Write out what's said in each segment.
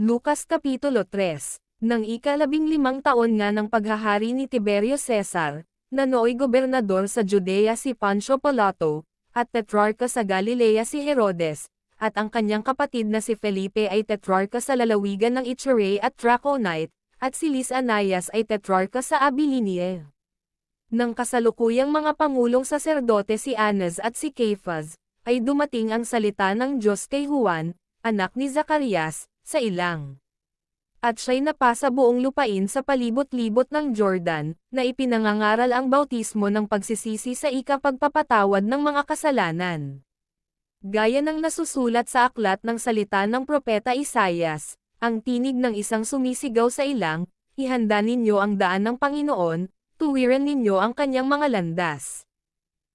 Lucas Kapitulo 3. Nang ika-15 taon nga ng paghahari ni Tiberio Cesar, na nooy gobernador sa Judea si Poncio Pilato, at tetrarka sa Galilea si Herodes, at ang kanyang kapatid na si Felipe ay tetrarka sa lalawigan ng Iturea at Traconite, at si Lisanias ay tetrarka sa Abilinia. Nang kasalukuyang mga pangulong saserdote si Annas at si Caiphas, ay dumating ang salita ng Diyos kay Juan, anak ni Zacarias, sa ilang. At siya'y napasa buong lupain sa palibot-libot ng Jordan, na ipinangangaral ang bautismo ng pagsisisi sa ikapagpapatawad ng mga kasalanan. Gaya ng nasusulat sa aklat ng salita ng propeta Isaias, ang tinig ng isang sumisigaw sa ilang, ihanda ninyo ang daan ng Panginoon, tuwiran ninyo ang kanyang mga landas.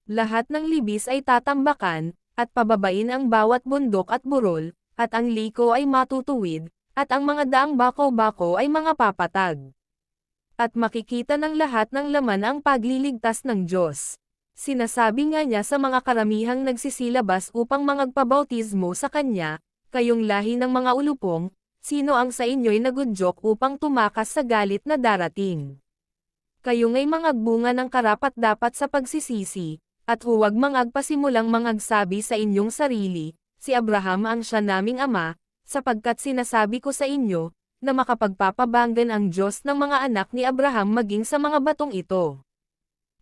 Lahat ng libis ay tatambakan, at pababain ang bawat bundok at burol, at ang liko ay matutuwid, at ang mga daang bako-bako ay mga papatag. At makikita ng lahat ng laman ang pagliligtas ng Diyos. Sinasabi nga niya sa mga karamihang nagsisilabas upang mangagpabautismo sa Kanya, kayong lahi ng mga ulupong, sino ang sa inyo'y nagudyok upang tumakas sa galit na darating? Kayo nga'y mangagbunga ng karapat-dapat sa pagsisisi, at huwag mangagpasimulang mangagsabi sa inyong sarili, si Abraham ang siya naming ama, sapagkat sinasabi ko sa inyo, na makapagpapabanggan ang Diyos ng mga anak ni Abraham maging sa mga batong ito.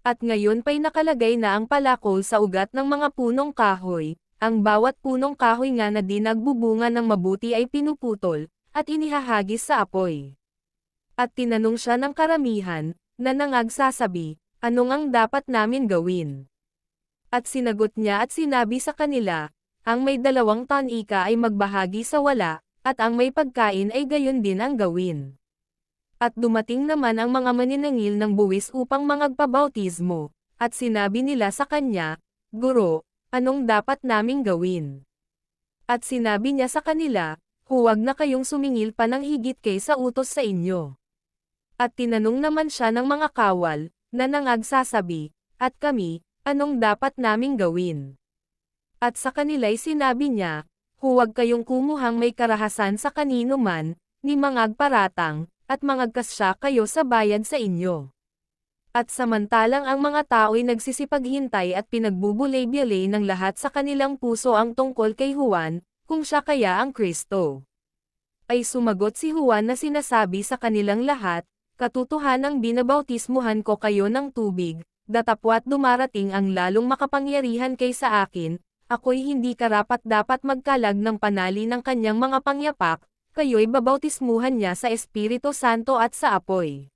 At ngayon pa'y nakalagay na ang palakol sa ugat ng mga punong kahoy, ang bawat punong kahoy nga na di nagbubunga ng mabuti ay pinuputol, at inihahagis sa apoy. At tinanong siya ng karamihan, na nangagsasabi, anong ang dapat namin gawin? At sinagot niya at sinabi sa kanila, ang may 2 tanika ay magbahagi sa wala, at ang may pagkain ay gayon din ang gawin. At dumating naman ang mga maninangil ng buwis upang mangagpabautismo, at sinabi nila sa kanya, Guro, anong dapat naming gawin? At sinabi niya sa kanila, huwag na kayong sumingil pa ng higit kaysa utos sa inyo. At tinanong naman siya ng mga kawal, na nangagsasabi, at kami, anong dapat naming gawin? At sa kanila'y sinabi niya, huwag kayong kumuhang may karahasan sa kanino man, ni mangagparatang, at mangagkasya kayo sa bayad sa inyo. At samantalang ang mga tao'y nagsisipaghintay at pinagbubulay-bilay ng lahat sa kanilang puso ang tungkol kay Juan, kung siya kaya ang Kristo. Ay sumagot si Juan na sinasabi sa kanilang lahat, katotohanang binabautismuhan ko kayo ng tubig, datapwat dumarating ang lalong makapangyarihan kaysa akin, ako'y hindi karapat-dapat magkalag ng panali ng kanyang mga pangyapak, kayo'y babautismuhan niya sa Espiritu Santo at sa apoy.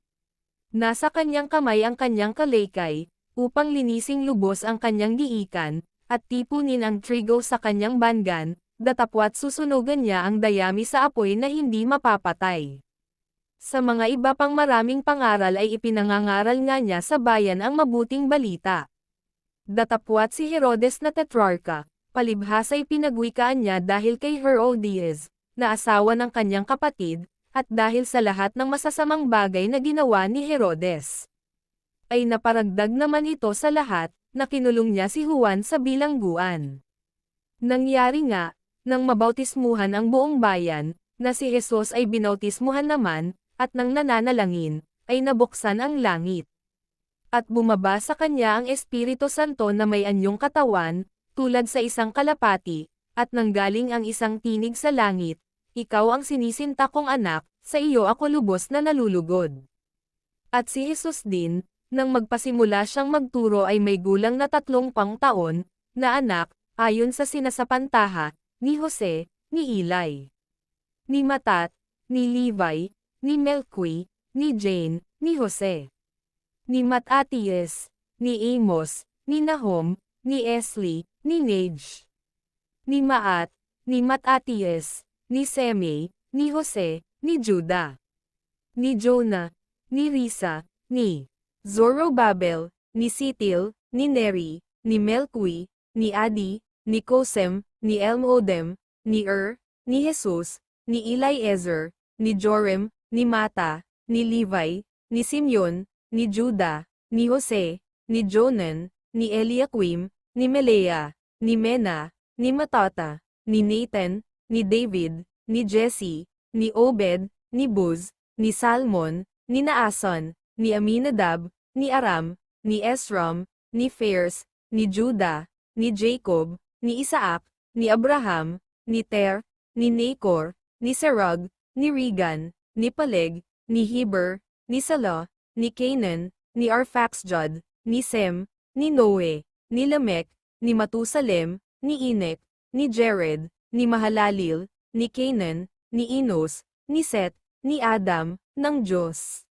Nasa kanyang kamay ang kanyang kalaykay, upang linising lubos ang kanyang diikan, at tipunin ang trigo sa kanyang bangan, datapwat susunugan niya ang dayami sa apoy na hindi mapapatay. Sa mga iba pang maraming pangaral ay ipinangangaral nga niya sa bayan ang mabuting balita. Datapwat si Herodes na tetrarka, palibhas ay pinagwikaan niya dahil kay Herodias, na asawa ng kanyang kapatid, at dahil sa lahat ng masasamang bagay na ginawa ni Herodes. Ay naparagdag naman ito sa lahat, na kinulong niya si Juan sa bilangguan. Nangyari nga, nang mabautismuhan ang buong bayan, na si Jesus ay binautismuhan naman, at nang nananalangin, ay nabuksan ang langit. At bumaba sa kanya ang Espiritu Santo na may anyong katawan, tulad sa isang kalapati, at nanggaling ang isang tinig sa langit, ikaw ang sinisinta kong anak, sa iyo ako lubos na nalulugod. At si Jesus din, nang magpasimula siyang magturo ay may gulang na 30 taon, na anak, ayon sa sinasapantaha, ni Jose, ni Eli, ni Matat, ni Levi, ni Melqui, ni Jane, ni Jose, ni Matatias, ni Amos, ni Nahum, ni Esli, ni Nage, ni Maat, ni Matatias, ni Semei, ni Jose, ni Juda, ni Jonah, ni Risa, ni Zorobabel, ni Sitil, ni Neri, ni Melqui, ni Adi, ni Kosem, ni Elmodem, ni ni Jesus, ni Eliezer, ni Jorim, ni Mata, ni Levi, ni Simeon, ni Juda, ni Jose, ni Jonan, ni Eliaquim, ni Melea, ni Mena, ni Matata, ni Nathan, ni David, ni Jesse, ni Obed, ni Buz, ni Salmon, ni Naason, ni Aminadab, ni Aram, ni Esrom, ni Phares, ni Judah, ni Jacob, ni Isaac, ni Abraham, ni Ter, ni Nacor, ni Serug, ni Regan, ni Peleg, ni Heber, ni Salah, ni Canaan, ni Arphaxad, ni Sem, ni Noe, ni Lamech, ni Matusalem, ni Enoch, ni Jared, ni Mahalaleel, ni Canaan, ni Enos, ni Set, ni Adam, ng Diyos.